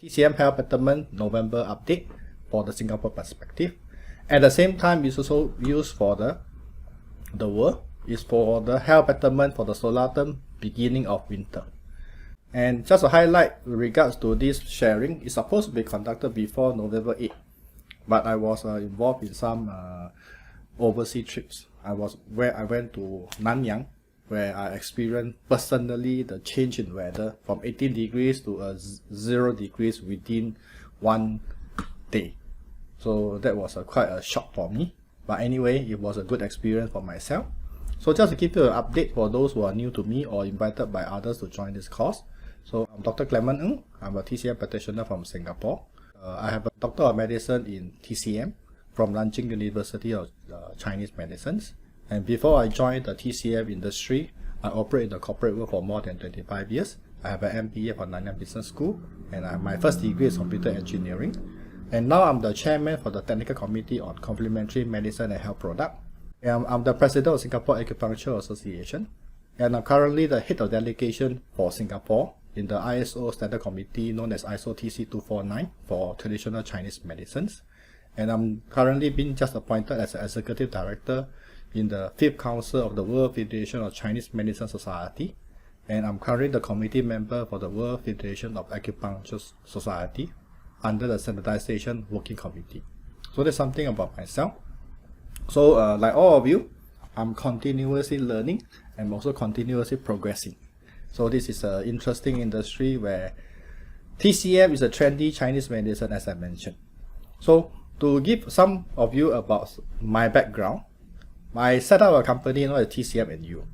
TCM Health Betterment November update for the Singapore perspective. At the same time, it's also used for the world. It's for the health betterment for the solar term beginning of winter. And just to highlight with regards to this sharing, it's supposed to be conducted before November 8th. But I was involved in some overseas trips. I went to Nanyang, where I experienced personally the change in weather from 18 degrees to 0 degrees within one day. So that was quite a shock for me. But anyway, it was a good experience for myself. So just to give you an update for those who are new to me or invited by others to join this course. So I'm Dr. Clement Ng. I'm a TCM practitioner from Singapore. I have a Doctor of Medicine in TCM from Nanjing University of Chinese Medicines. And before I joined the TCM industry, I operate in the corporate world for more than 25 years. I have an MBA from Nanyang Business School, and my first degree is computer engineering. And now I'm the chairman for the Technical Committee on Complementary Medicine and Health Product. And I'm the president of Singapore Acupuncture Association. And I'm currently the head of delegation for Singapore in the ISO Standard Committee known as ISO TC249 for traditional Chinese medicines. And I'm currently being just appointed as an executive director in the 5th Council of the World Federation of Chinese Medicine Society. And I'm currently the committee member for the World Federation of Acupuncture Society under the Standardization Working Committee. So that's something about myself. So like all of you, I'm continuously learning and also continuously progressing. So this is an interesting industry where TCM is a trendy Chinese medicine, as I mentioned. So to give some of you about my background, I set up a company known as TCM&U.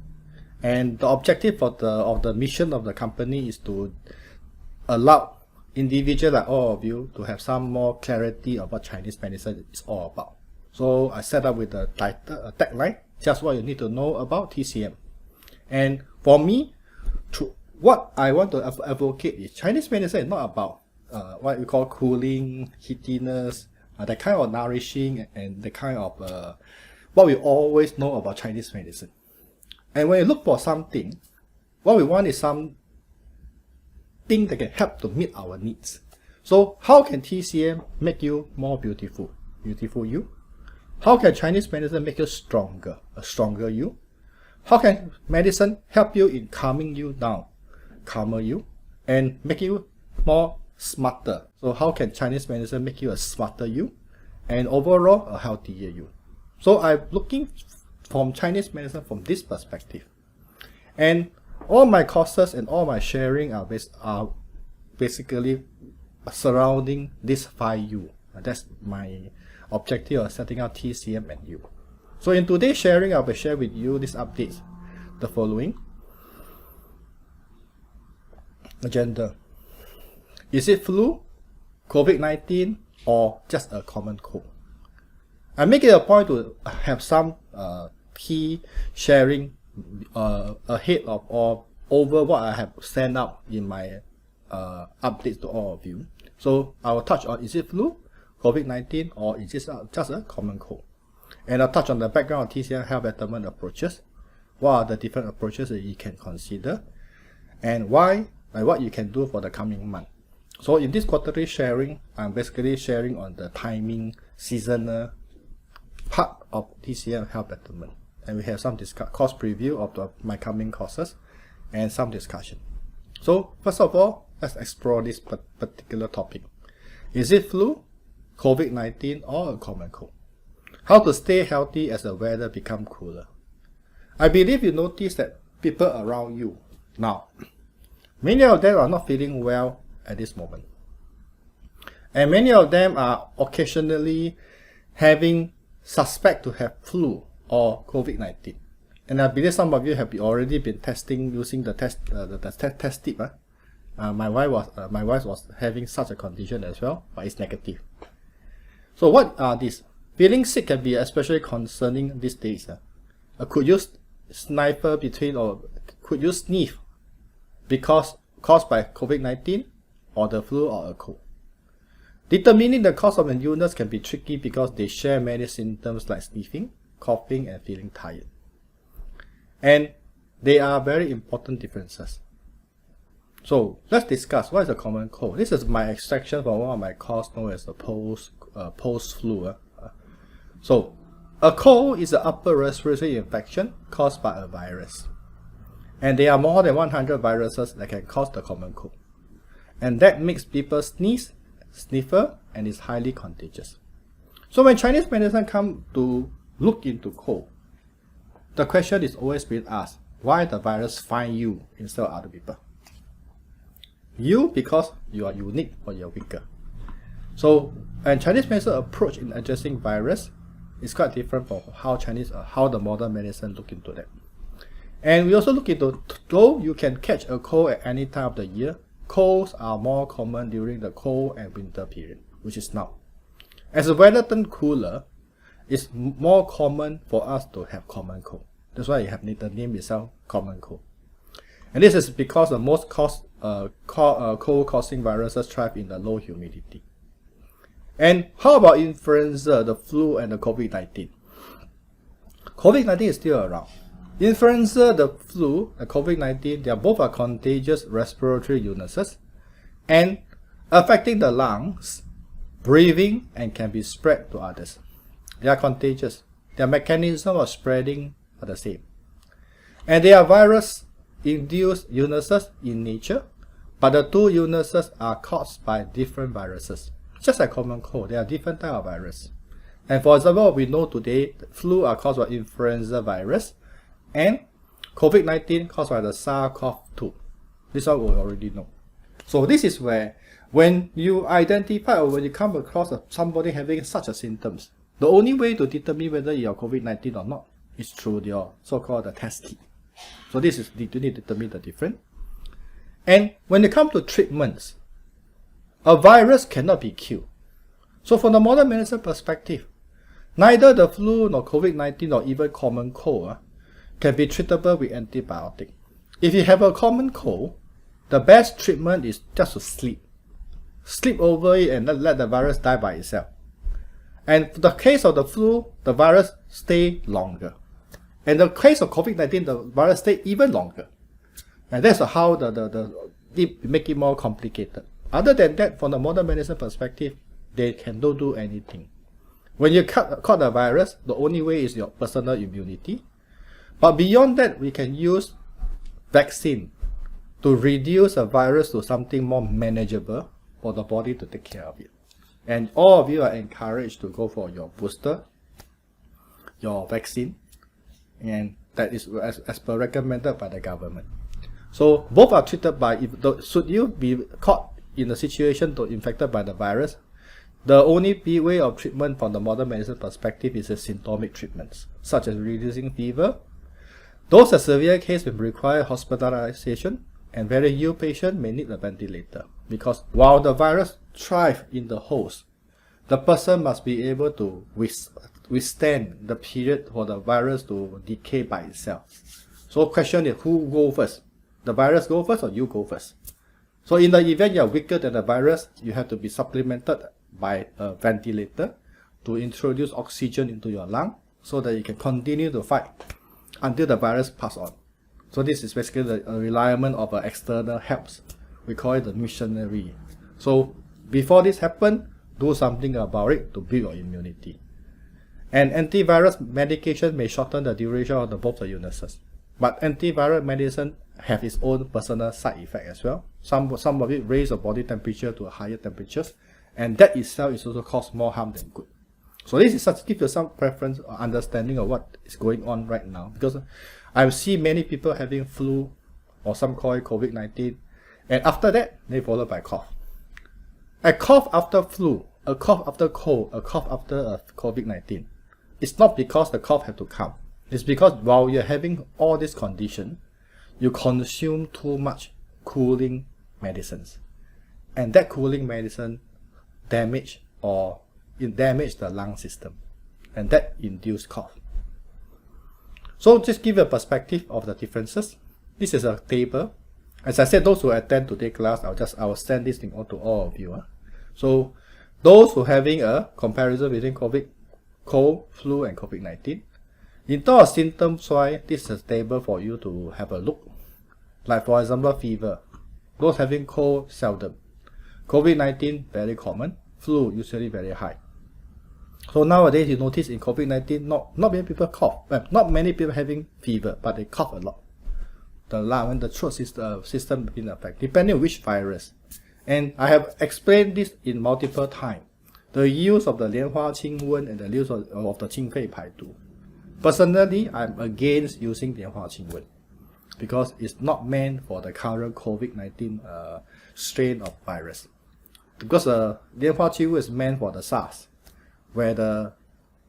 And the objective of the mission of the company is to allow individuals like all of you to have some more clarity of what Chinese medicine is all about. So I set up with a title, a tagline, just what you need to know about TCM. And for me, what I want to advocate is Chinese medicine is not about what we call cooling, heatiness, that kind of nourishing, and the kind of what we always know about Chinese medicine. And when you look for something, what we want is something that can help to meet our needs. So how can TCM make you more beautiful? Beautiful you? How can Chinese medicine make you stronger? A stronger you? How can medicine help you in calming you down? Calmer you? And make you more smarter? So how can Chinese medicine make you a smarter you? And overall, a healthier you? So I'm looking from Chinese medicine from this perspective. And all my courses and all my sharing are basically surrounding this 5U. That's my objective of setting up TCM&U. So in today's sharing, I will share with you these updates. The following. Agenda. Is it flu, COVID-19, or just a common cold? I make it a point to have some key sharing ahead of or over what I have sent out in my updates to all of you. So I will touch on, is it flu, COVID-19, or is it just a common cold? And I'll touch on the background of TCM health betterment approaches. What are the different approaches that you can consider, and why, like what you can do for the coming month. So in this quarterly sharing, I'm basically sharing on the timing, seasonal part of TCM health betterment. And we have some course preview of my coming courses and some discussion. So first of all, let's explore this particular topic. Is it flu, COVID-19, or a common cold? How to stay healthy as the weather becomes cooler? I believe you notice that people around you now, many of them are not feeling well at this moment. And many of them are occasionally having suspect to have flu or COVID-19. And I believe some of you have already been testing using the test tip. My wife was having such a condition as well, but it's negative. So what are these? Feeling sick can be especially concerning these days. Could you sniffle between, or could you sniff because caused by COVID-19 or the flu or a cold? Determining the cause of an illness can be tricky because they share many symptoms like sniffing, coughing, and feeling tired. And they are very important differences. So let's discuss what is a common cold. This is my extraction from one of my course known as the post flu. So a cold is an upper respiratory infection caused by a virus. And there are more than 100 viruses that can cause the common cold. And that makes people sneeze, sniffle, and is highly contagious. So when Chinese medicine come to look into cold, the question is always being asked, why the virus find you instead of other people? You, because you are unique or you're weaker. So, and Chinese medicine approach in addressing virus is quite different from how the modern medicine look into that. And we also look into, though you can catch a cold at any time of the year, colds are more common during the cold and winter period, which is now. As the weather turns cooler, it's more common for us to have common cold. That's why you have the name itself, common cold. And this is because the most cold-causing viruses thrive in the low humidity. And how about influenza, the flu, and the COVID-19? COVID-19 is still around. Influenza, the flu, the COVID-19, they are both contagious respiratory illnesses and affecting the lungs, breathing, and can be spread to others. They are contagious. Their mechanism of spreading are the same. And they are virus-induced illnesses in nature, but the two illnesses are caused by different viruses. Just like common cold, there are different types of virus. And for example, we know today, flu are caused by influenza virus, and COVID-19 caused by the SARS-CoV-2. This one we already know. So this is where, when you identify or when you come across somebody having such a symptoms, the only way to determine whether you are COVID-19 or not is through your so-called test kit. So this is, you need to determine the difference. And when it comes to treatments, a virus cannot be killed. So from the modern medicine perspective, neither the flu nor COVID-19 or even common cold can be treatable with antibiotic. If you have a common cold, the best treatment is just to sleep. Sleep over it and let the virus die by itself. And for the case of the flu, the virus stay longer. And the case of COVID-19, the virus stay even longer. And that's how it make it more complicated. Other than that, from the modern medicine perspective, they cannot do anything. When you caught the virus, the only way is your personal immunity. But beyond that, we can use vaccine to reduce the virus to something more manageable for the body to take care of it. And all of you are encouraged to go for your booster, your vaccine, and that is as per recommended by the government. So both are treated by, should you be caught in a situation to infected by the virus, the only way of treatment from the modern medicine perspective is a symptomatic treatments, such as reducing fever. Those are severe cases will require hospitalization, and very ill patient may need a ventilator, because while the virus thrives in the host, the person must be able to withstand the period for the virus to decay by itself. So question is, who go first? The virus go first or you go first? So in the event you are weaker than the virus, you have to be supplemented by a ventilator to introduce oxygen into your lung so that you can continue to fight until the virus pass on. So this is basically the reliance of external helps. We call it the missionary. So before this happens, do something about it to build your immunity. And antivirus medication may shorten the duration of both the illnesses. But antiviral medicine have its own personal side effect as well. Some of it raise the body temperature to higher temperatures, and that itself is also cause more harm than good. So this is to give you some preference or understanding of what is going on right now, because I see many people having flu or some call it COVID-19, and after that they followed by cough. A cough after flu, a cough after cold, a cough after COVID-19. It's not because the cough have to come. It's because while you're having all this condition, you consume too much cooling medicines, and that cooling medicine damage the lung system, and that induce cough. So just give a perspective of the differences. This is a table. As I said, those who attend today's class, I will send this thing out to all of you. So those who having a comparison between cold, flu, and COVID-19. In terms of symptoms, why this is a table for you to have a look. Like for example, fever. Those having cold, seldom. COVID-19, very common. Flu, usually very high. So nowadays, you notice in COVID-19, not many people cough. Not many people having fever, but they cough a lot. The lung and the throat system being affected, depending on which virus. And I have explained this in multiple times. The use of the 莲花清瘟 and the use of the 清肺排毒. Personally, I'm against using 莲花清瘟because it's not meant for the current COVID-19 strain of virus. Because 莲花清瘟 is meant for the SARS, where the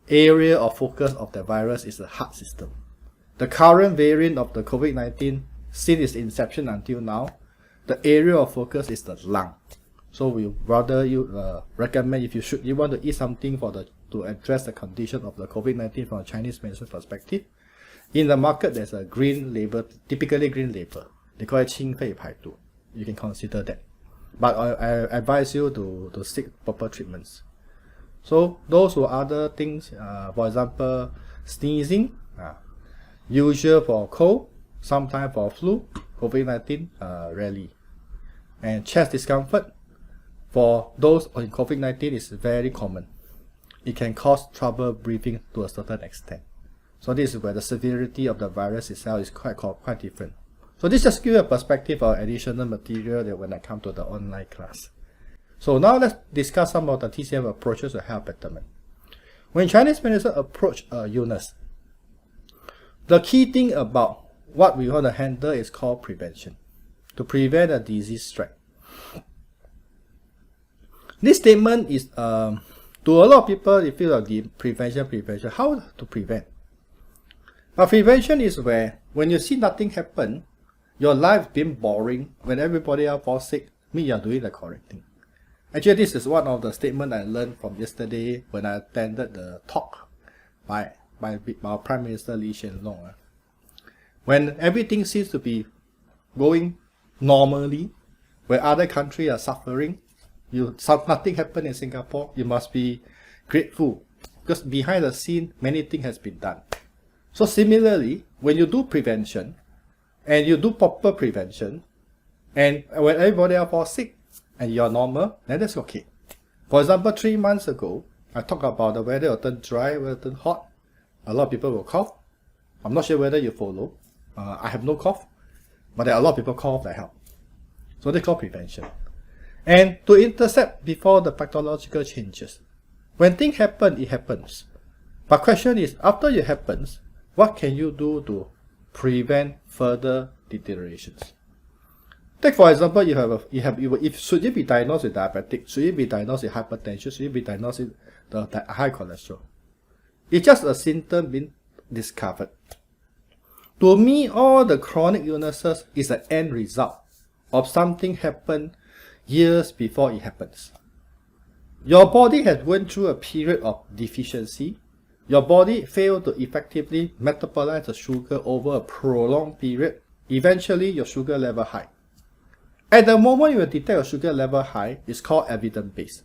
area of focus of the virus is the heart system. The current variant of the COVID-19, since its inception until now, the area of focus is the lung. So we rather recommend if you want to eat something to address the condition of the COVID-19 from a Chinese medicine perspective. In the market, there's a green label, typically green label. They call it 清肺排毒. You can consider that. But I advise you to seek proper treatments. So those were other things, for example, sneezing, usual for cold, sometimes for flu, COVID-19, rarely. And chest discomfort, for those in COVID-19 is very common. It can cause trouble breathing to a certain extent. So this is where the severity of the virus itself is quite different. So this just gives you a perspective of additional material that when I come to the online class. So now let's discuss some of the TCM approaches to health betterment. When Chinese medicine approach illness, the key thing about what we want to handle is called prevention, to prevent a disease spread. This statement is, to a lot of people, they feel like the prevention, how to prevent? But prevention is where, when you see nothing happen, your life being boring, when everybody else falls sick, you are doing the correct thing. Actually, this is one of the statements I learned from yesterday when I attended the talk by our Prime Minister Lee Hsien Loong. When everything seems to be going normally, where other countries are suffering, nothing happened in Singapore, you must be grateful, because behind the scene, many things has been done. So similarly, when you do prevention, and you do proper prevention, and when everybody else falls sick, and you're normal, then that's okay. For example, 3 months ago, I talked about the weather will turn dry, will turn hot. A lot of people will cough. I'm not sure whether you follow. I have no cough, but there are a lot of people cough like hell. So they call prevention. And to intercept before the pathological changes. When things happen, it happens. But question is, after it happens, what can you do to prevent further deteriorations? Take for example, should you be diagnosed with diabetic, should you be diagnosed with hypertension, should you be diagnosed with the high cholesterol? It's just a symptom being discovered. To me, all the chronic illnesses is an end result of something happened years before it happens. Your body has went through a period of deficiency. Your body failed to effectively metabolize the sugar over a prolonged period. Eventually, your sugar level high. At the moment you detect your sugar level high, it's called evidence-based.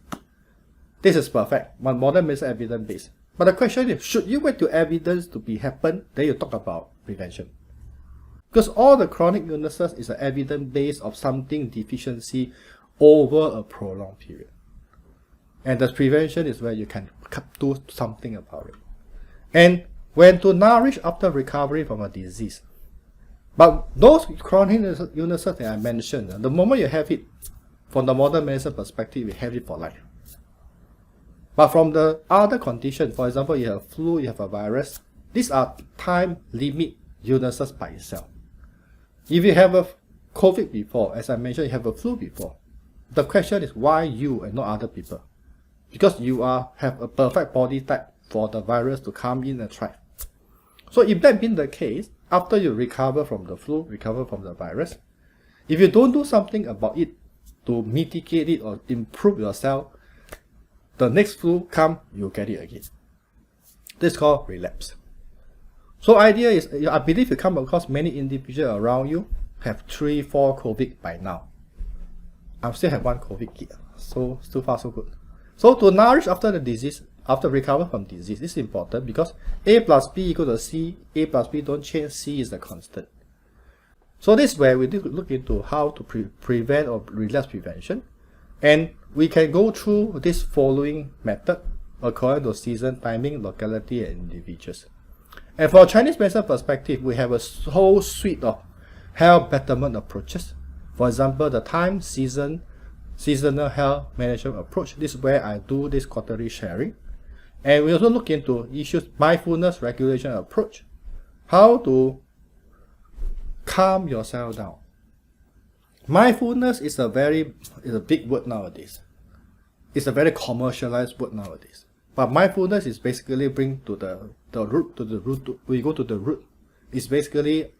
This is perfect. Modern medicine evidence-based. But the question is, should you wait to evidence to be happen, then you talk about prevention? Because all the chronic illnesses is an evidence-based of something deficiency over a prolonged period. And the prevention is where you can do something about it. And when to nourish after recovery from a disease. But those chronic illnesses that I mentioned, the moment you have it, from the modern medicine perspective, you have it for life. But from the other condition, for example, you have flu, you have a virus, these are time limit illnesses by itself. If you have a COVID before, as I mentioned, you have a flu before, the question is why you and not other people? Because you have a perfect body type for the virus to come in and thrive. So if that being the case, after you recover from the flu, recover from the virus, if you don't do something about it to mitigate it or improve yourself, the next flu come, you'll get it again. This is called relapse. So idea is, I believe you come across many individuals around you have 3, 4 COVID by now. I still have 1 COVID kit, so still far so good. So to nourish after the disease, after recover from disease, this is important because A plus B equal to C, A plus B don't change, C is the constant. So this is where we need to look into how to prevent or relapse prevention. And we can go through this following method according to season, timing, locality, and individuals. And for Chinese medicine perspective, we have a whole suite of health betterment approaches. For example, the time, seasonal health management approach. This is where I do this quarterly sharing. And we also look into issues mindfulness regulation approach. How to calm yourself down. Mindfulness is a big word nowadays. It's a very commercialized word nowadays. But mindfulness is basically bring to the root. We go to the root. It's basically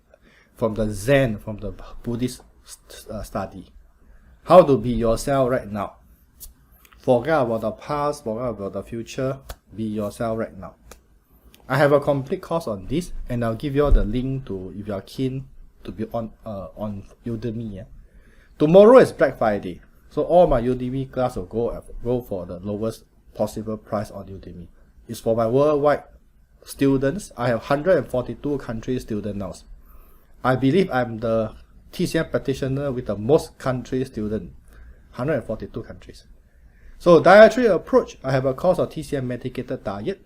from the Zen, from the Buddhist study. How to be yourself right now. Forget about the past, forget about the future. Be yourself right now. I have a complete course on this, and I'll give you all the link to if you are keen to be on Udemy. Yeah? Tomorrow is Black Friday, so all my Udemy class will go for the lowest possible price on Udemy. It's for my worldwide students. I have 142 country students now. I believe I'm the TCM practitioner with the most country student, 142 countries. So dietary approach, I have a course of TCM medicated diet.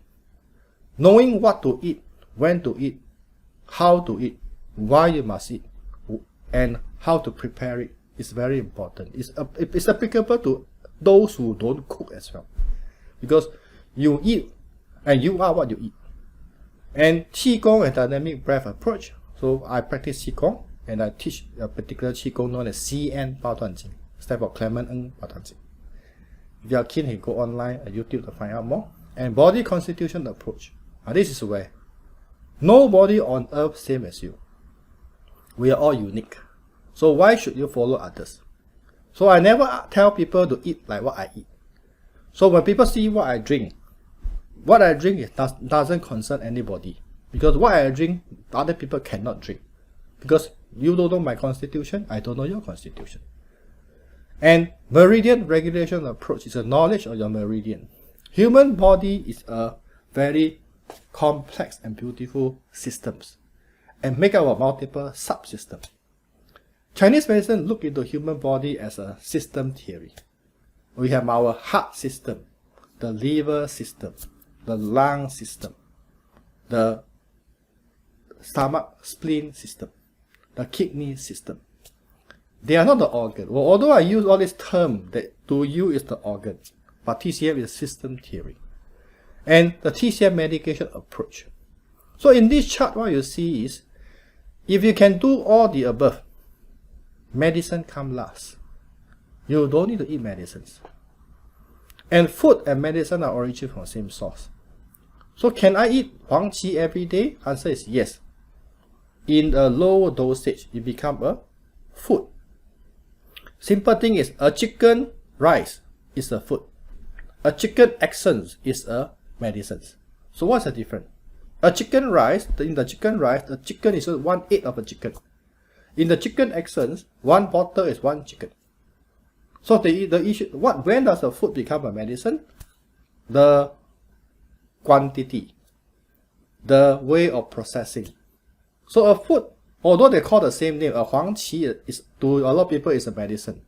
Knowing what to eat, when to eat, how to eat, why you must eat, and how to prepare it is very important. It's applicable to those who don't cook as well. Because you eat and you are what you eat. And Qigong and dynamic breath approach. So I practice Qigong and I teach a particular Qigong known as CN 包段经, stand for Clement Ng 包段经. If you are keen, you can go online at YouTube to find out more. And body constitution approach. This is where nobody on earth same as you. We are all unique. So why should you follow others? So I never tell people to eat like what I eat. So when people see what I drink doesn't concern anybody. Because what I drink, other people cannot drink. Because you don't know my constitution, I don't know your constitution. And meridian regulation approach is a knowledge of your meridian. Human body is a very complex and beautiful systems and make up of multiple subsystems. Chinese medicine look into human body as a system theory. We have our heart system, the liver system, the lung system, the stomach, spleen system, the kidney system. They are not the organ. Well, although I use all these terms that to you is the organ, but TCM is system theory. And the TCM medication approach. So in this chart, what you see is, if you can do all the above, medicine comes last. You don't need to eat medicines. And food and medicine are originated from the same source. So can I eat Huang Qi every day? Answer is yes. In a low dosage, it becomes a food. Simple thing is, a chicken rice is a food. A chicken essence is a medicine. So what's the difference? A chicken rice, in the chicken rice, the chicken is 1/8 of a chicken. In the chicken essence, one bottle is one chicken. So the issue, when does the food become a medicine? The quantity, the way of processing. So a food, although they call the same name, a Huang Qi is to a lot of people is a medicine.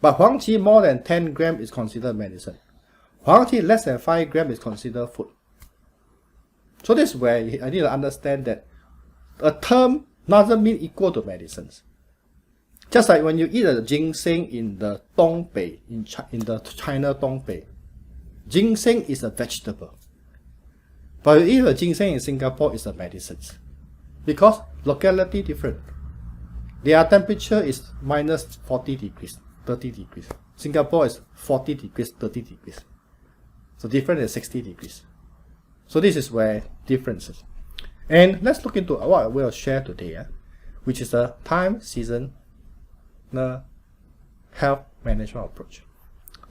But Huang Qi more than 10 grams is considered medicine. Huang Qi less than 5 grams is considered food. So this is where I need to understand that a term doesn't mean equal to medicines. Just like when you eat a ginseng in the Dongbei, in the China Dongbei, ginseng is a vegetable. But you eat a ginseng in Singapore is a medicine. Because locality different. Their temperature is minus 40 degrees, 30 degrees. Singapore is 40 degrees, 30 degrees. So different is 60 degrees. So this is where differences. And let's look into what I will share today, which is the time, season, the health management approach.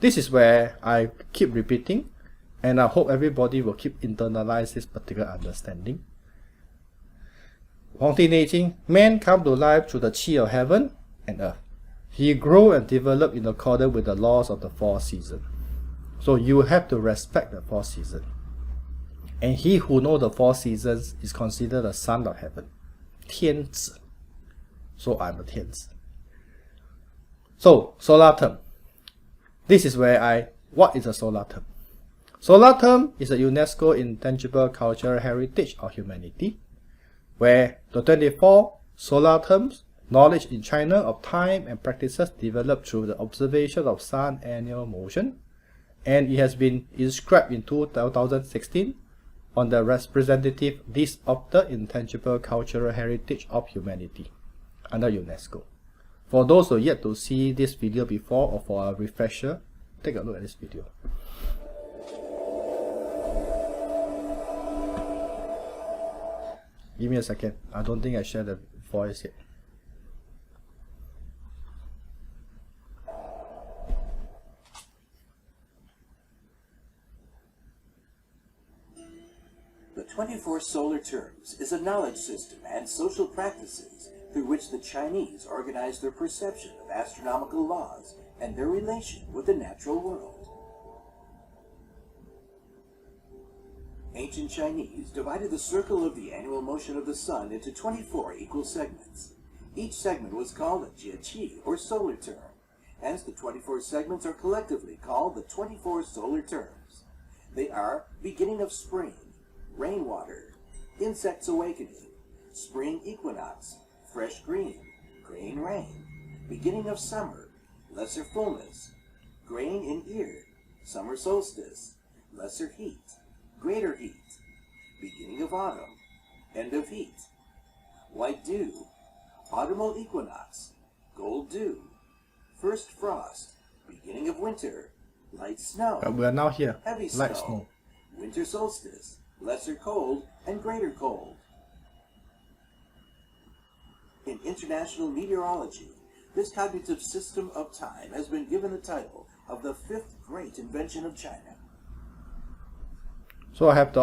This is where I keep repeating, and I hope everybody will keep internalize this particular understanding. 黄帝内经, man come to life through the qi of heaven and earth. He grow and develop in accordance with the laws of the four seasons. So you have to respect the four seasons. And he who knows the four seasons is considered the son of heaven, 天子. So I'm a 天子. So solar term. This is where what is a solar term? Solar term is a UNESCO intangible cultural heritage of humanity, where the 24 solar terms, knowledge in China of time and practices developed through the observation of sun annual motion, and it has been inscribed in 2016 on the representative list of the intangible cultural heritage of humanity under UNESCO. For those who yet to see this video before, or for a refresher, take a look at this video. Give me a second. I don't think I shared the voice yet. The 24 solar terms is a knowledge system and social practices through which the Chinese organize their perception of astronomical laws and their relation with the natural world. Ancient Chinese divided the circle of the annual motion of the sun into 24 equal segments. Each segment was called a jieqi, or solar term. Hence, the 24 segments are collectively called the 24 solar terms. They are beginning of spring, rainwater, insects awakening, spring equinox, fresh green, grain rain, beginning of summer, lesser fullness, grain in ear, summer solstice, lesser heat, greater heat, beginning of autumn, end of heat, white dew, autumnal equinox, gold dew, first frost, beginning of winter, light snow, We are now here. heavy Light snow, snow. winter solstice, lesser cold, and greater cold. In international meteorology, this cognitive system of time has been given the title of the fifth great invention of China. So I have the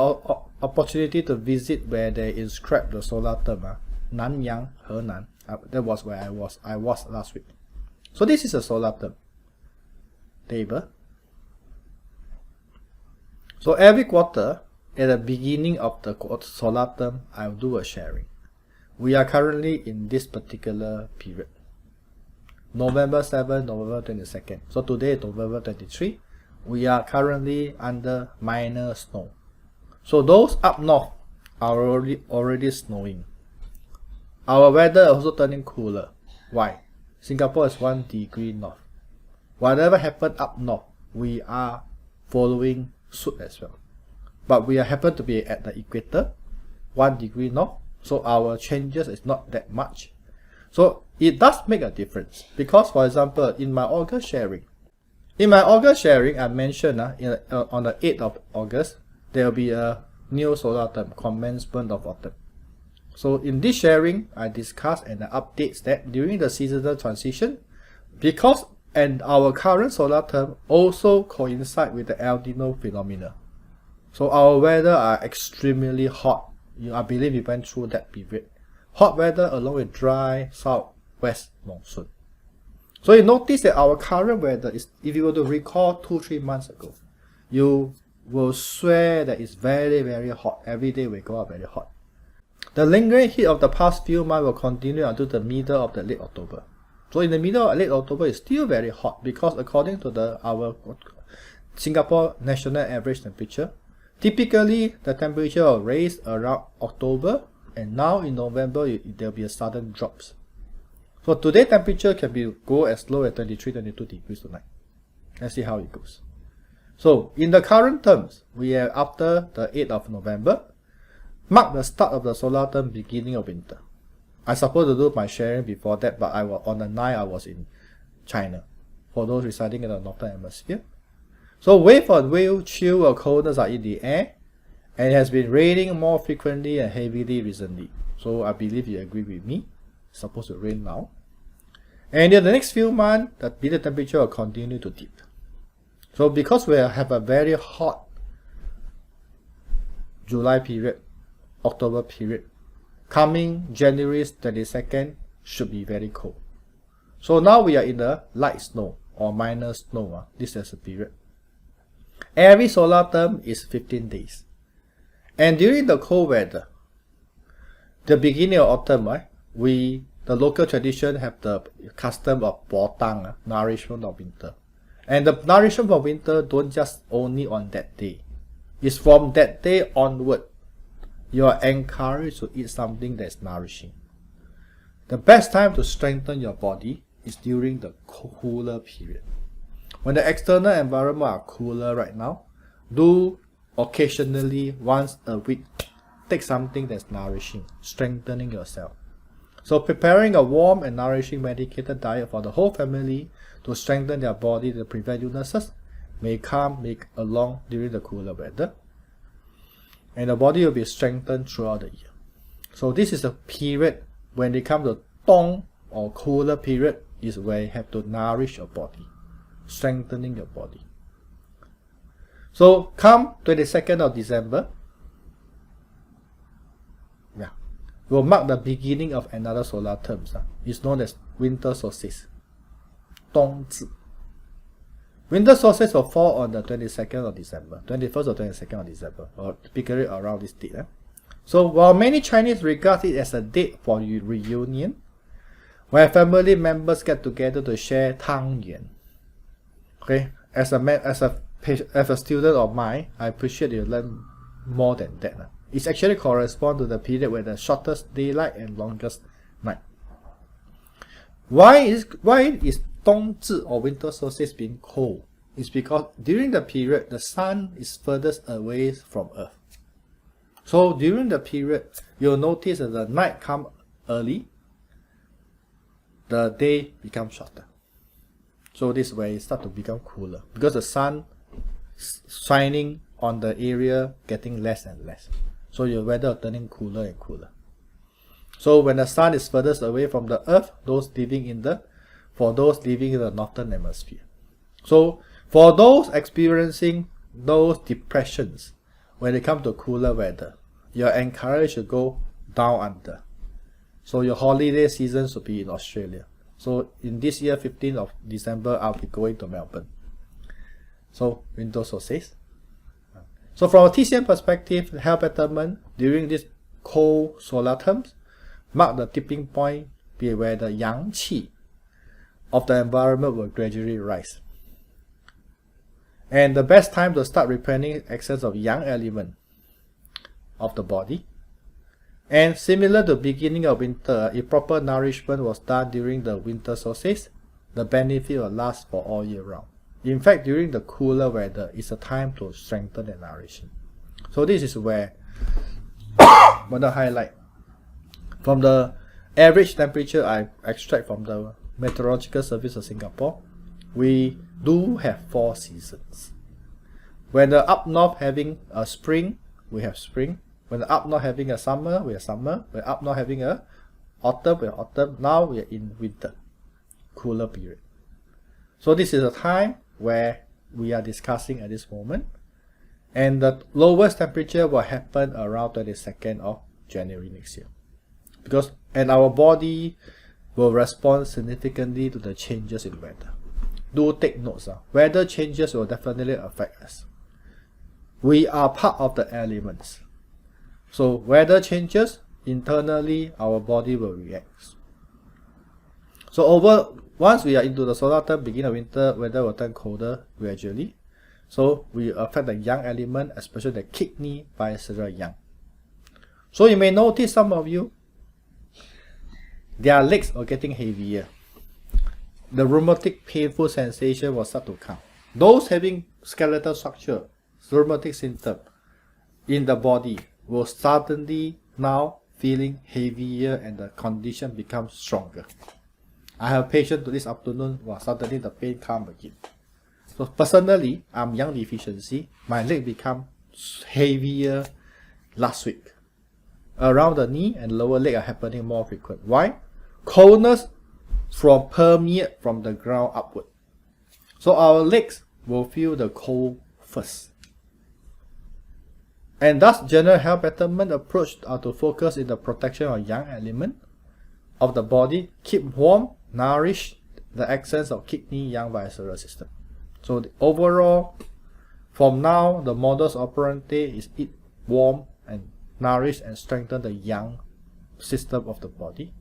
opportunity to visit where they inscribed the solar term, Nanyang, Henan. That was where I was last week. So this is a solar term table. So every quarter, at the beginning of the solar term, I'll do a sharing. We are currently in this particular period. November 7, November 22nd. So today is November 23. We are currently under minor snow. So those up north are already snowing. Our weather also turning cooler. Why? Singapore is 1 degree north. Whatever happened up north, we are following suit as well. But we happen to be at the equator, 1 degree north. So our changes is not that much. So it does make a difference. Because for example, in my August sharing, I mentioned on the 8th of August, there will be a new solar term, commencement of autumn. So in this sharing, I discussed and updates that during the seasonal transition, because and our current solar term also coincide with the El Nino phenomena. So our weather are extremely hot. I believe we went through that period. Hot weather along with dry southwest monsoon. So you notice that our current weather is, if you were to recall 2-3 months ago, you will swear that it's very, very hot. Every day we go out very hot. The lingering heat of the past few months will continue until the middle of the late October. So in the middle of late October, it's still very hot because according to our Singapore national average temperature, typically the temperature will rise around October, and now in November there will be a sudden drops. So today temperature can go as low as 23-22 degrees tonight. Let's see how it goes. So in the current terms, we are after the 8th of November, mark the start of the solar term, beginning of winter. I supposed to do my sharing before that, but on the 9th I was in China, for those residing in the northern hemisphere. So wave and wave, chill or coldness are in the air, and it has been raining more frequently and heavily recently. So I believe you agree with me. It's supposed to rain now. And in the next few months, the middle temperature will continue to dip. So because we have a very hot July period, October period, coming January 22nd should be very cold. So now we are in the light snow or minor snow. This is a period. Every solar term is 15 days. And during the cold weather, the beginning of autumn, the the local tradition have the custom of botang, nourishment of winter. And the nourishment of winter don't just only on that day. It's from that day onward, you are encouraged to eat something that's nourishing. The best time to strengthen your body is during the cooler period. When the external environment are cooler right now, do occasionally, once a week, take something that's nourishing, strengthening yourself. So preparing a warm and nourishing medicated diet for the whole family to strengthen their body to prevent illnesses may come along during the cooler weather. And the body will be strengthened throughout the year. So this is a period when they come to Dong or cooler period is where you have to nourish your body, strengthening your body. So come 22nd of December, will mark the beginning of another solar term. It's known as winter solstice, Dongzhi. Winter solstice will fall on the 22nd of December, 21st or 22nd of December, or typically around this date. So while many Chinese regard it as a date for reunion, where family members get together to share Tang Yuan. Okay, as a student of mine, I appreciate you learn more than that. It actually corresponds to the period where the shortest daylight and longest night. Why is Dongzhi or winter solstice being cold? It's because during the period the sun is furthest away from Earth. So during the period, you'll notice that the night comes early, the day becomes shorter. So this way it starts to become cooler because the sun shining on the area getting less and less. So your weather turning cooler and cooler. So when the sun is furthest away from the earth, those living in the northern hemisphere. So for those experiencing those depressions, when it comes to cooler weather, you're encouraged to go down under. So your holiday season should be in Australia. So in this year, 15th of December, I'll be going to Melbourne. So winter solstice. So from a TCM perspective, health betterment during this cold solar terms mark the tipping point where the yang qi of the environment will gradually rise. And the best time to start replenishing excess of yang element of the body. And similar to beginning of winter, if proper nourishment was done during the winter solstice, the benefit will last for all year round. In fact, during the cooler weather, it's a time to strengthen and nourish. So this is where I want to highlight. From the average temperature I extract from the Meteorological Service of Singapore, we do have 4 seasons. When the up north having a spring, we have spring. When the up north having a summer, we have summer. When up north having a autumn, we have autumn. Now we are in winter, cooler period. So this is a time where we are discussing at this moment, and the lowest temperature will happen around 22nd of January next year, and our body will respond significantly to the changes in weather. Do take notes. Weather changes will definitely affect us. We are part of the elements. So weather changes, internally our body will react. So once we are into the solar term, beginning of winter, weather will turn colder gradually. So we affect the yang element, especially the kidney bilateral yang. So you may notice some of you, their legs are getting heavier. The rheumatic painful sensation will start to come. Those having skeletal structure, rheumatic symptom in the body will suddenly now feeling heavier and the condition becomes stronger. I have a patient this afternoon, suddenly the pain come again. So personally, I'm yang deficiency. My leg become heavier last week. Around the knee and lower leg are happening more frequent. Why? Coldness permeate from the ground upward. So our legs will feel the cold first. And thus general health betterment approach are to focus in the protection of yang element of the body, keep warm, nourish the access of kidney yang visceral system. So the overall, from now, the modus operandi is eat warm and nourish and strengthen the yang system of the body.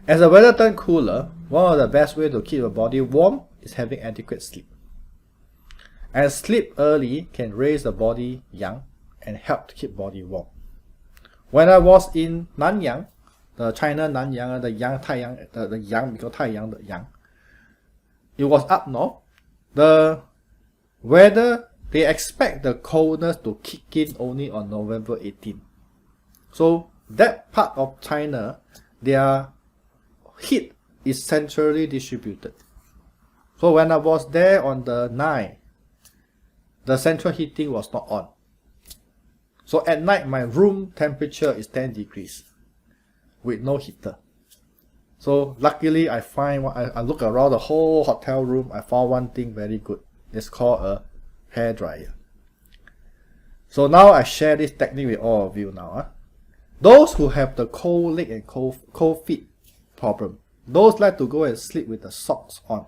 As the weather turns cooler, one of the best ways to keep your body warm is having adequate sleep. And sleep early can raise the body young and help to keep body warm. When I was in Nanyang, the China Nanyang, the Yang Taiyang, the Yang because Taiyang the Yang, it was up north. The weather, they expect the coldness to kick in only on November 18. So that part of China, their heat is centrally distributed. So when I was there on the 9th, the central heating was not on. So at night, my room temperature is 10 degrees with no heater. So luckily, I look around the whole hotel room. I found one thing very good. It's called a hair dryer. So now I share this technique with all of you now. Those who have the cold leg and cold feet problem, those like to go and sleep with the socks on.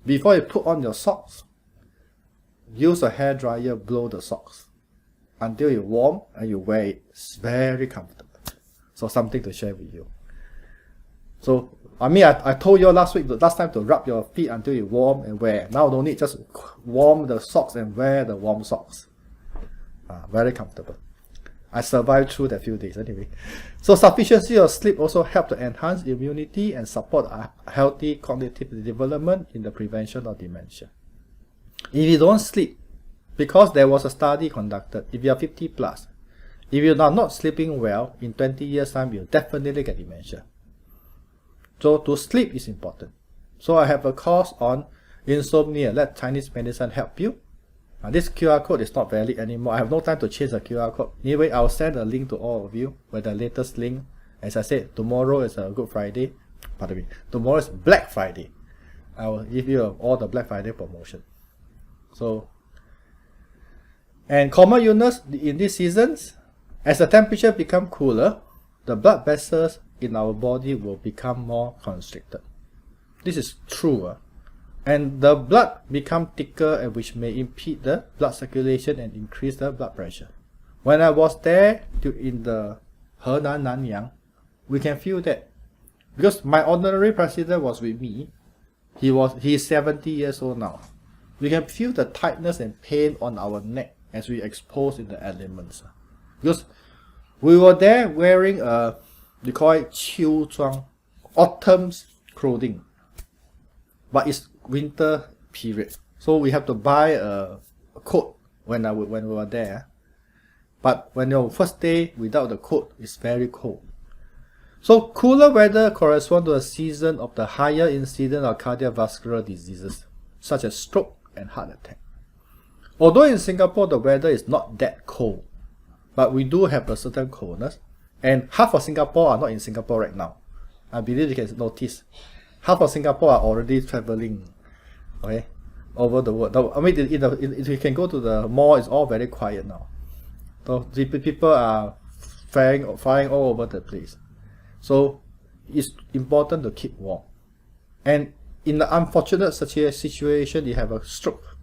Before you put on your socks, use a hair dryer, blow the socks until it's warm and you wear it. It's very comfortable. So something to share with you. So I told you last time to rub your feet until you warm and wear. Now don't need, just warm the socks and wear the warm socks. Very comfortable. I survived through that few days anyway. So sufficiency of sleep also helps to enhance immunity and support a healthy cognitive development in the prevention of dementia. If you don't sleep, because there was a study conducted, if you are 50 plus, if you are not sleeping well, in 20 years time, you'll definitely get dementia. So to sleep is important. So I have a course on insomnia. Let Chinese medicine help you. This QR code is not valid anymore. I have no time to change the QR code. Anyway, I'll send a link to all of you with the latest link. As I said, tomorrow is a Good Friday. Pardon me. Tomorrow is Black Friday. I will give you all the Black Friday promotion. So, and common illness in these seasons, as the temperature becomes cooler, the blood vessels in our body will become more constricted. This is true. And the blood become thicker, and which may impede the blood circulation and increase the blood pressure. When I was there in the Henan Nanyang, we can feel that. Because my ordinary president was with me. He's 70 years old now. We can feel the tightness and pain on our neck as we expose in the elements. Because we were there wearing they call it 秋装, autumn's clothing. But it's winter period. So we have to buy a coat when we were there. But when your first day without the coat, it's very cold. So cooler weather corresponds to a season of the higher incidence of cardiovascular diseases, such as stroke and heart attack. Although in Singapore the weather is not that cold, but we do have a certain coldness, and half of Singapore are not in Singapore right now. I believe you can notice. Half of Singapore are already traveling, okay, over the world. I mean, if you can go to the mall, it's all very quiet now. So the people are flying all over the place. So it's important to keep warm. And in the unfortunate situation, you have a stroke.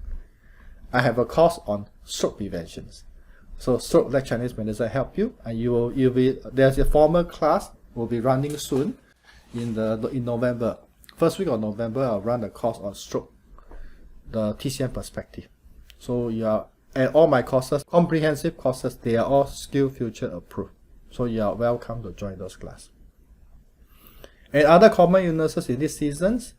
I have a course on stroke prevention. So stroke like Chinese medicine help you, and you'll be there's a formal class will be running soon in November. First week of November, I'll run a course on stroke, the TCM perspective. So and all my courses, comprehensive courses, they are all SkillsFuture approved. So you are welcome to join those classes. And other common illnesses in these seasons,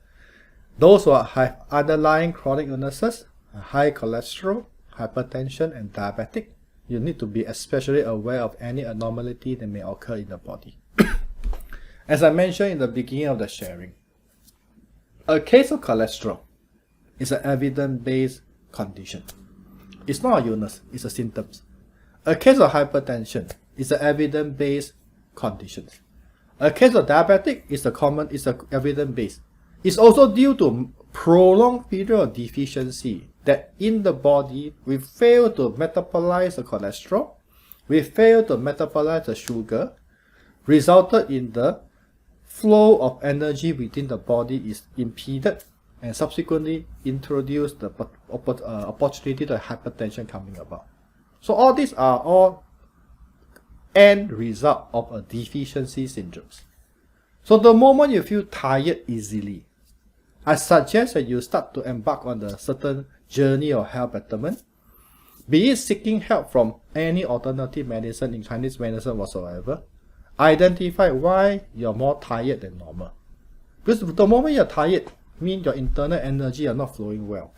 those who have underlying chronic illnesses, high cholesterol, hypertension, and diabetic, you need to be especially aware of any abnormality that may occur in the body. As I mentioned in the beginning of the sharing, a case of cholesterol is an evidence-based condition. It's not a illness, it's a symptom. A case of hypertension is an evidence-based condition. A case of diabetic is evidence-based. It's also due to prolonged period of deficiency that in the body we fail to metabolize the cholesterol, we fail to metabolize the sugar, resulted in the flow of energy within the body is impeded, and subsequently introduce the opportunity to hypertension coming about. So all these are all end result of a deficiency syndromes. So the moment you feel tired easily, I suggest that you start to embark on a certain journey of health betterment, be it seeking help from any alternative medicine in Chinese medicine whatsoever. Identify why you're more tired than normal. Because the moment you're tired, means your internal energy are not flowing well.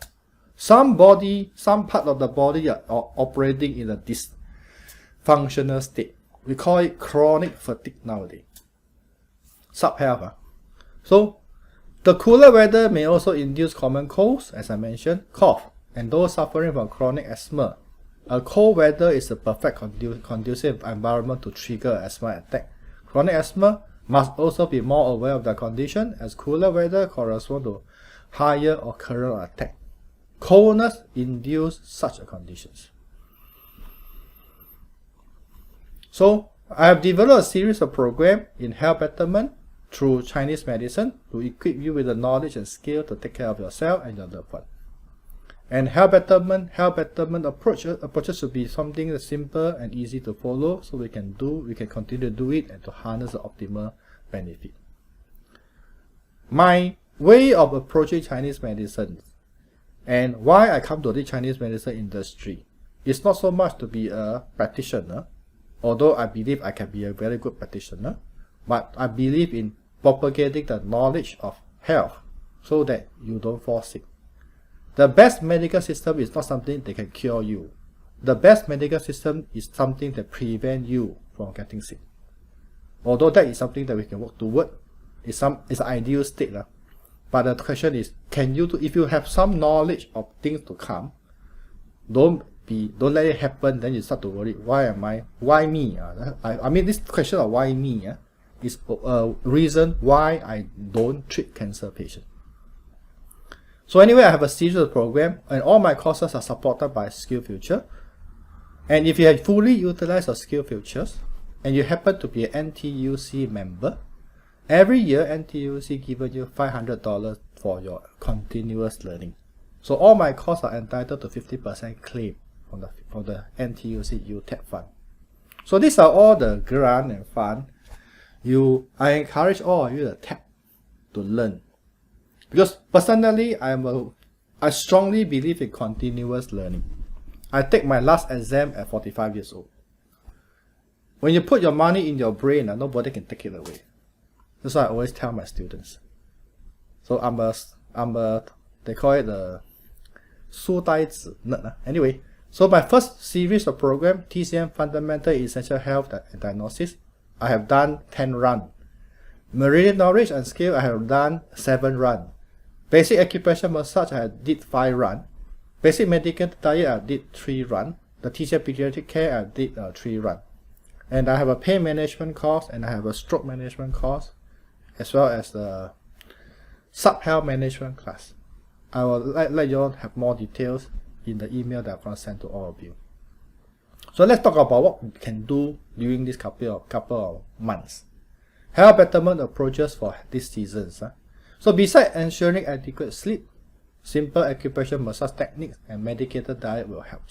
Some part of the body are operating in a dysfunctional state. We call it chronic fatigue nowadays. Sub-health. So, the cooler weather may also induce common colds, as I mentioned, cough, and those suffering from chronic asthma. A cold weather is a perfect conducive environment to trigger asthma attack. Chronic asthma must also be more aware of the condition, as cooler weather corresponds to higher occurrence of attack. Coldness induces such conditions. So, I have developed a series of programs in health betterment through Chinese medicine to equip you with the knowledge and skill to take care of yourself and your loved one. And health betterment approaches should be something that's simple and easy to follow, so we can continue to do it and to harness the optimal benefit. My way of approaching Chinese medicine and why I come to the Chinese medicine industry is not so much to be a practitioner, although I believe I can be a very good practitioner, but I believe in propagating the knowledge of health so that you don't fall sick. The best medical system is not something that can cure you. The best medical system is something that prevents you from getting sick. Although that is something that we can work toward, it's an ideal state. But the question is, if you have some knowledge of things to come, don't let it happen, then you start to worry, why me? I mean, this question of why me is a reason why I don't treat cancer patients. So anyway, I have a series of programs, and all my courses are supported by SkillsFuture. And if you have fully utilized your SkillsFutures, and you happen to be an NTUC member, every year NTUC gives you $500 for your continuous learning. So all my courses are entitled to 50% claim from the NTUC UTEP fund. So these are all the grant and fund. I encourage all of you to tap to learn. Because personally, I strongly believe in continuous learning. I take my last exam at 45 years old. When you put your money in your brain, nobody can take it away. That's what I always tell my students. So they call it the 书呆子 nerd. Anyway, so my first series of program, TCM Fundamental Essential Health and Diagnosis, I have done 10 runs. Meridian Knowledge and Skill, I have done 7 runs. Basic Acupressure Massage, I did 5 runs. Basic Medical Diet, I did 3 runs. The TCM Pediatric Care, I did 3 runs. And I have a pain management course, and I have a stroke management course, as well as the sub-health management class. I will let you all have more details in the email that I'm going to send to all of you. So let's talk about what we can do during this couple of months. Health betterment approaches for these seasons. So besides ensuring adequate sleep, simple acupressure massage techniques and medicated diet will help.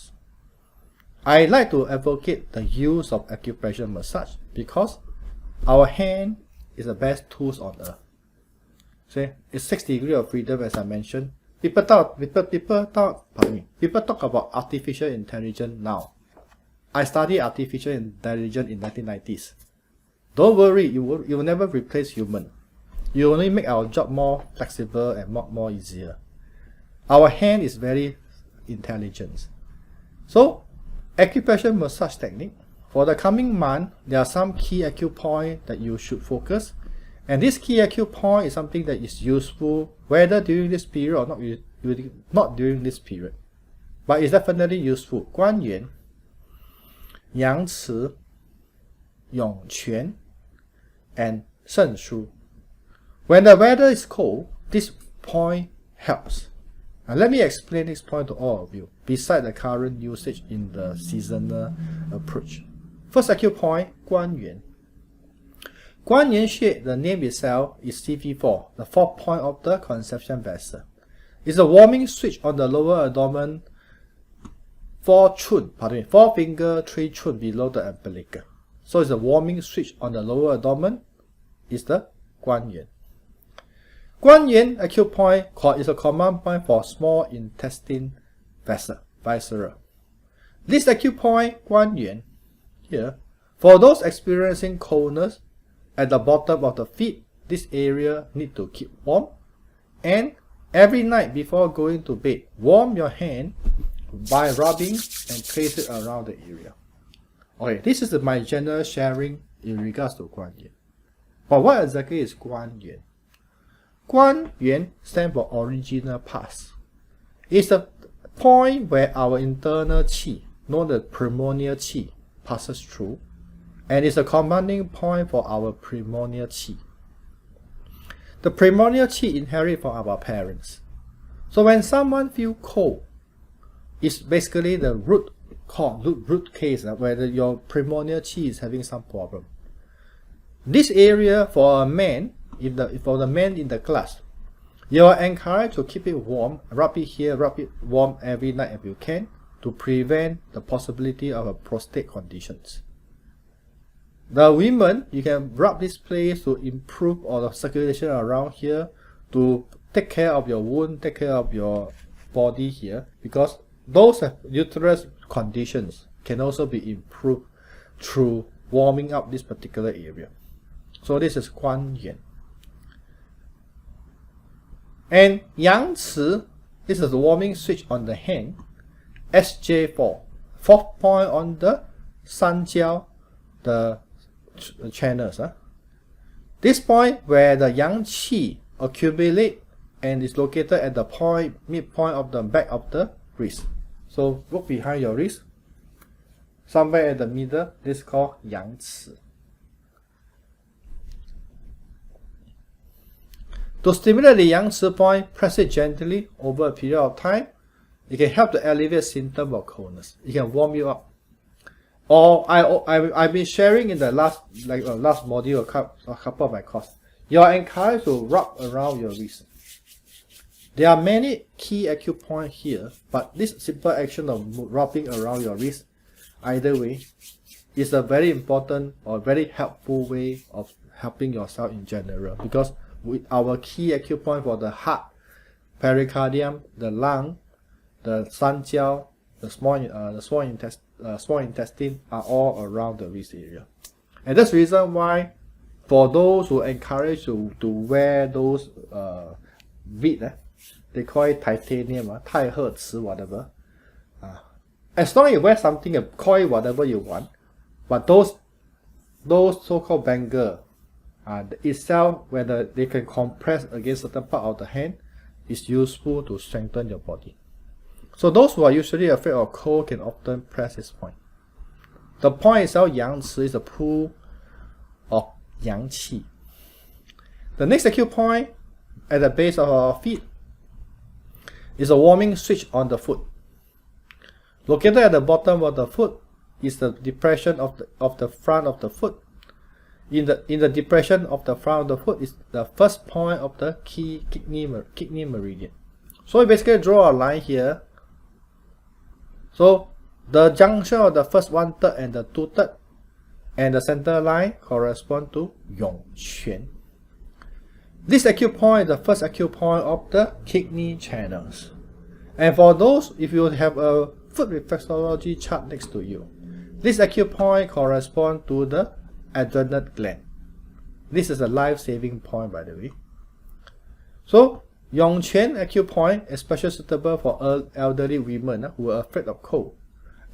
I like to advocate the use of acupressure massage because our hand is the best tools on earth. See, it's 6 degrees of freedom, as I mentioned. People talk about artificial intelligence now. I studied artificial intelligence in 1990s. Don't worry, you will never replace human. You only make our job more flexible and more easier. Our hand is very intelligent. So, acupressure massage technique. For the coming month, there are some key acupoints that you should focus. And this key acupoint is something that is useful whether during this period or not during this period. But it's definitely useful. 关元, Yang Ci, Yong Quan, and Shen Shu. When the weather is cold, this point helps. Now let me explain this point to all of you, besides the current usage in the seasonal approach. First acupoint, 关元. 关元穴, the name itself is CV4, the 4th point of the conception vessel. It's a warming switch on the lower abdomen, 4 finger, 3 chun below the umbilical. So it's a warming switch on the lower abdomen, is the Guanyuan. Guanyuan acute point is a command point for small intestine viscera. This acute point, Guanyuan, here, for those experiencing coldness at the bottom of the feet, this area need to keep warm. And every night before going to bed, warm your hand by rubbing and place it around the area. Okay, this is my general sharing in regards to Guanyuan. But what exactly is Guanyuan? Guanyuan stands for original pass. It's the point where our internal qi, known as primordial qi, passes through, and it's a commanding point for our primordial qi. The primordial qi inherit from our parents. So when someone feels cold, it's basically the root case where your primordial qi is having some problem. This area for a man, for the man in the class, you are encouraged to keep it warm, rub it here, rub it warm every night if you can, to prevent the possibility of a prostate conditions. The women, you can rub this place to improve all the circulation around here, to take care of your wound, take care of your body here, because those uterus conditions can also be improved through warming up this particular area. So this is Guanyuan. And Yang Ci, this is the warming switch on the hand. SJ4, fourth point on the Sanjiao, the channels. This point where the Yang Qi accumulate and is located at the midpoint of the back of the wrist. So look behind your wrist, somewhere at the middle, this is called Yang Ci. To stimulate the Yang Ci point, press it gently over a period of time. It can help to alleviate symptoms of coldness. It can warm you up. Or I've been sharing in the last module a couple of my course. You are encouraged to rub around your wrist. There are many key acute points here, but this simple action of rubbing around your wrist, either way, is a very important or very helpful way of helping yourself in general. Because with our key acute point for the heart, pericardium, the lung, the sanjiao, the small intestine are all around the wrist area. And that's the reason why for those who encourage you to wear those bead, they call it titanium, Tai He Ci, whatever. As long as you wear something, call it whatever you want, but those so-called bangle itself, whether they can compress against certain part of the hand, is useful to strengthen your body. So those who are usually afraid of cold can often press this point. The point itself, Yang Ci, is a pool of Yang Qi. The next acute point at the base of our feet is a warming switch on the foot. Located at the bottom of the foot is the depression of the front of the foot. In the depression of the front of the foot is the first point of the kidney meridian. So we basically draw a line here. So the junction of the first 1/3 and the 2/3 and the center line correspond to Yongquan. This acute point is the first acute point of the kidney channels. And for those, if you have a foot reflexology chart next to you, this acute point corresponds to the adrenal gland. This is a life-saving point, by the way. So Yongquan acute point is especially suitable for elderly women who are afraid of cold,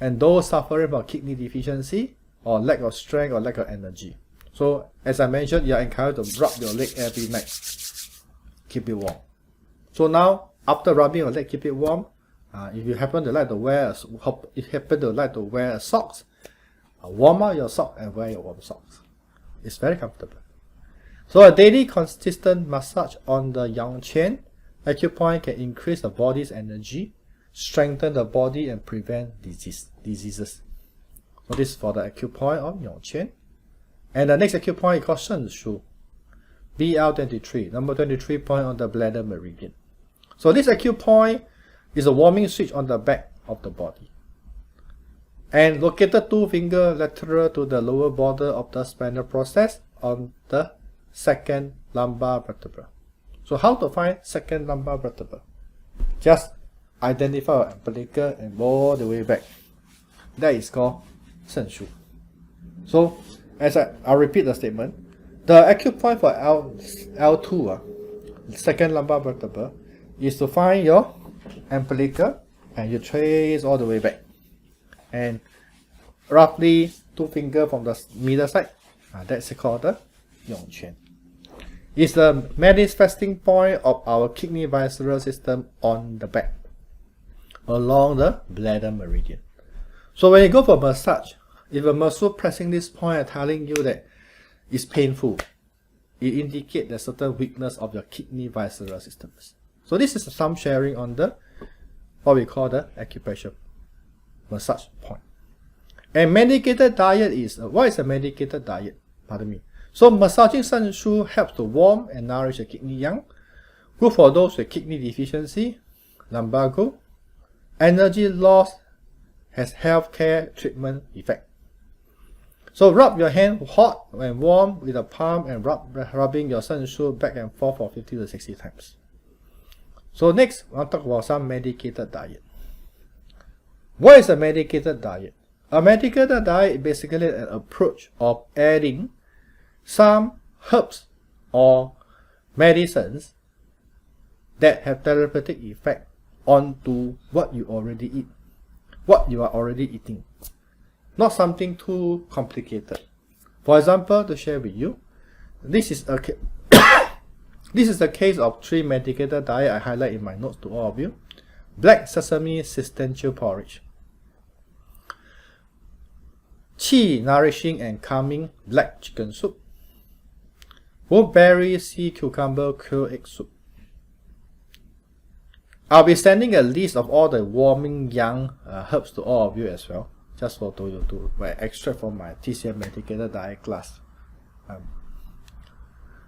and those suffering from kidney deficiency or lack of strength or lack of energy. So as I mentioned, you are encouraged to rub your leg every night. Keep it warm. So now, after rubbing your leg, keep it warm. If you happen to like to wear socks, warm out your sock and wear your warm socks. It's very comfortable. So a daily consistent massage on the Yongquan acute point can increase the body's energy, strengthen the body, and prevent diseases. So this is for the acute point of Yongquan. And the next acute point is called Shen Shu, BL23, number 23 point on the bladder meridian. So this acute point is a warming switch on the back of the body, and located 2 fingers lateral to the lower border of the spinal process on the second lumbar vertebra. So how to find second lumbar vertebra? Just identify our umbilical and all the way back. That is called 肾腧. So as I'll repeat the statement. The acute point for L2, second lumbar vertebra, is to find your umbilical and you trace all the way back. And roughly 2 fingers from the middle side, that's called the Yongquan. It's the manifesting point of our kidney visceral system on the back, along the bladder meridian. So when you go for massage, if a muscle pressing this point and telling you that it's painful, it indicates a certain weakness of your kidney visceral systems. So this is some sharing on the what we call the acupressure massage point. And medicated diet is, what is a medicated diet? Pardon me. So massaging 肾腧 helps to warm and nourish the kidney yang. Good for those with kidney deficiency, lumbago. Energy loss has healthcare treatment effect. So rub your hand hot and warm with a palm and rubbing your 肾腧 back and forth for 50 to 60 times. So next, I'll talk about some medicated diet. What is a medicated diet? A medicated diet is basically an approach of adding some herbs or medicines that have therapeutic effect onto what you already eat, what you are already eating. Not something too complicated. For example, to share with you, this is a this is the case of 3 medicated diet I highlight in my notes to all of you. Black sesame cistercial porridge, qi nourishing and calming black chicken soup, wolfberry sea cucumber quail egg soup. I'll be sending a list of all the warming yang herbs to all of you as well, just for to extract from my TCM medicated diet class.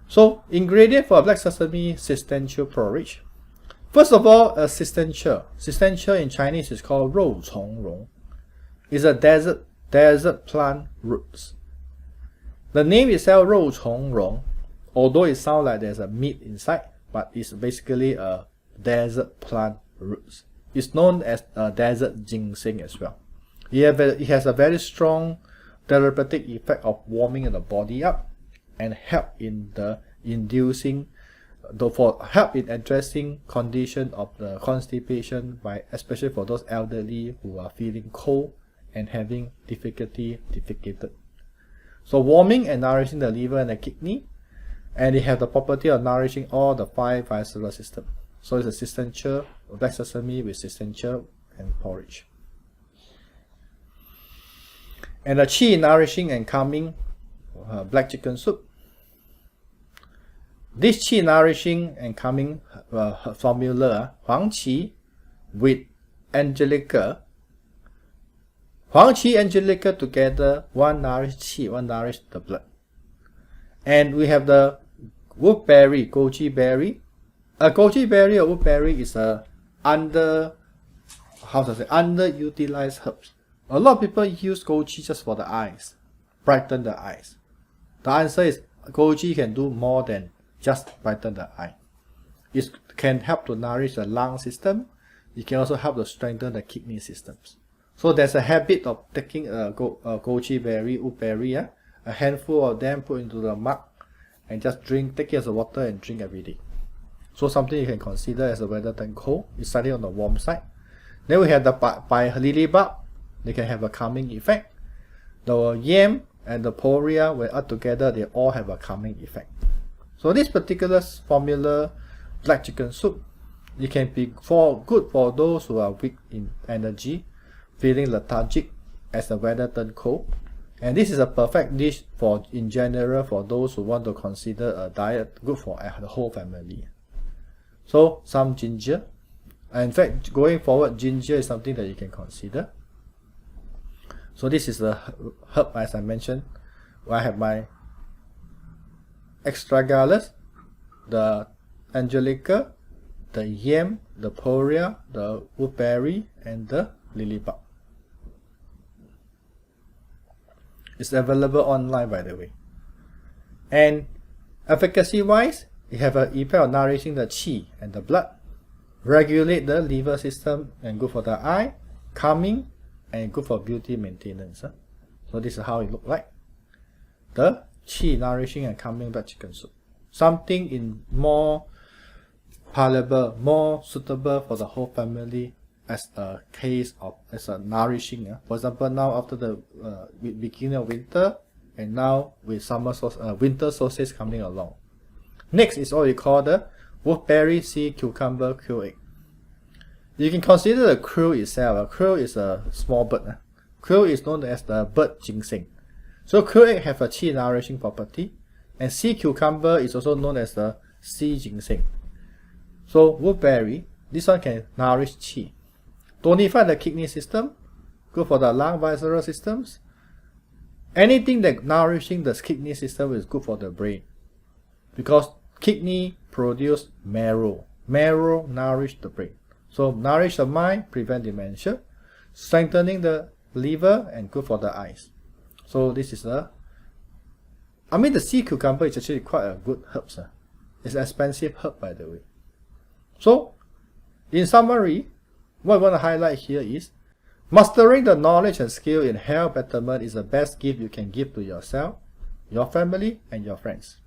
So ingredient for black sesame cistercial porridge. First of all, a cistercial. Cistercial in Chinese is called 肉苁蓉. It's a desert plant roots. The name itself 肉苁蓉, although it sounds like there's a meat inside, but it's basically a desert plant roots. It's known as desert ginseng as well. It has a very strong therapeutic effect of warming the body up and help in the help in addressing condition of the constipation, by especially for those elderly who are feeling cold and having difficulty defecated. So warming and nourishing the liver and the kidney, and it have the property of nourishing all the 5 visceral system. So it's a cistercial, black sesame with cistercial and porridge. And the qi nourishing and calming black chicken soup. This qi nourishing and calming formula, Huang Qi with Angelica. Huang Qi Angelica together, one nourish qi, one nourish the blood. And we have the wolfberry, goji berry. A goji berry or wolfberry is a underutilized herbs. A lot of people use goji just for the eyes, brighten the eyes. The answer is goji can do more than just brighten the eye. It can help to nourish the lung system. It can also help to strengthen the kidney systems. So there's a habit of taking a goji berry, wolfberry, a handful of them, put into the mug and just drink, take it as a water and drink every day. So something you can consider as the weather turn cold. It's slightly on the warm side. Then we have the by lilybulb. They can have a calming effect. The yam and the poria, when added together, they all have a calming effect. So this particular formula, black chicken soup, it can be good for those who are weak in energy, feeling lethargic as the weather turns cold. And this is a perfect dish for, in general, for those who want to consider a diet good for the whole family. So some ginger. In fact, going forward, ginger is something that you can consider. So this is the herb, as I mentioned. I have my astragalus, the angelica, the yam, the poria, the wolfberry, and the lilybulb. It's available online, by the way. And Efficacy-wise, it have an effect of nourishing the qi and the blood, regulate the liver system and good for the eye, calming and good for beauty maintenance. So this is how it look like. The qi nourishing and calming black chicken soup. Something in more palatable, more suitable for the whole family as a case of as a nourishing. For example, now after the beginning of winter, and now with winter solstice coming along. Next is what we call the wolfberry sea cucumber krill egg. You can consider the krill itself. A krill is a small bird. Krill is known as the bird ginseng. So krill egg have a qi nourishing property, and sea cucumber is also known as the sea ginseng. So wolfberry, this one can nourish qi, tonify the kidney system, good for the lung visceral systems. Anything that nourishing the kidney system is good for the brain, because kidney produce marrow. Marrow nourish the brain. So nourish the mind, prevent dementia, strengthening the liver, and good for the eyes. So this is the sea cucumber is actually quite a good herb. It's an expensive herb, by the way. So in summary, what I want to highlight here is mastering the knowledge and skill in health betterment is the best gift you can give to yourself, your family, and your friends.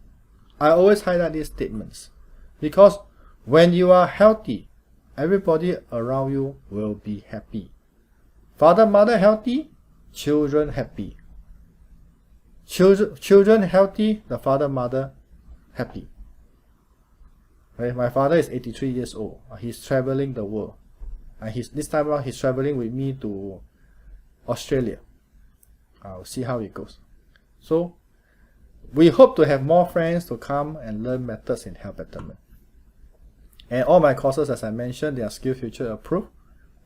I always highlight these statements because when you are healthy, everybody around you will be happy. Father, mother healthy, children happy. Children healthy, the father, mother happy. Right? My father is 83 years old. He's traveling the world. And this time around, he's traveling with me to Australia. I'll see how it goes. So, we hope to have more friends to come and learn methods in health betterment. And all my courses, as I mentioned, they are SkillsFuture approved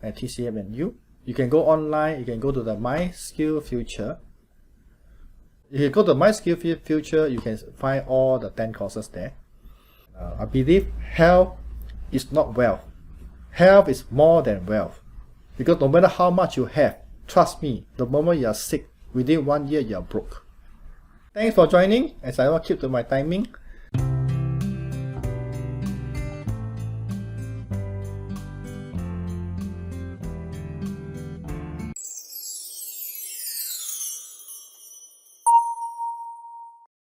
at TCMNU. You can go online, you can go to the My SkillsFuture. If you go to My SkillsFuture, you can find all the 10 courses there. I believe health is not wealth. Health is more than wealth. Because no matter how much you have, trust me, the moment you are sick, within 1 year you are broke. Thanks for joining, as I will keep to my timing.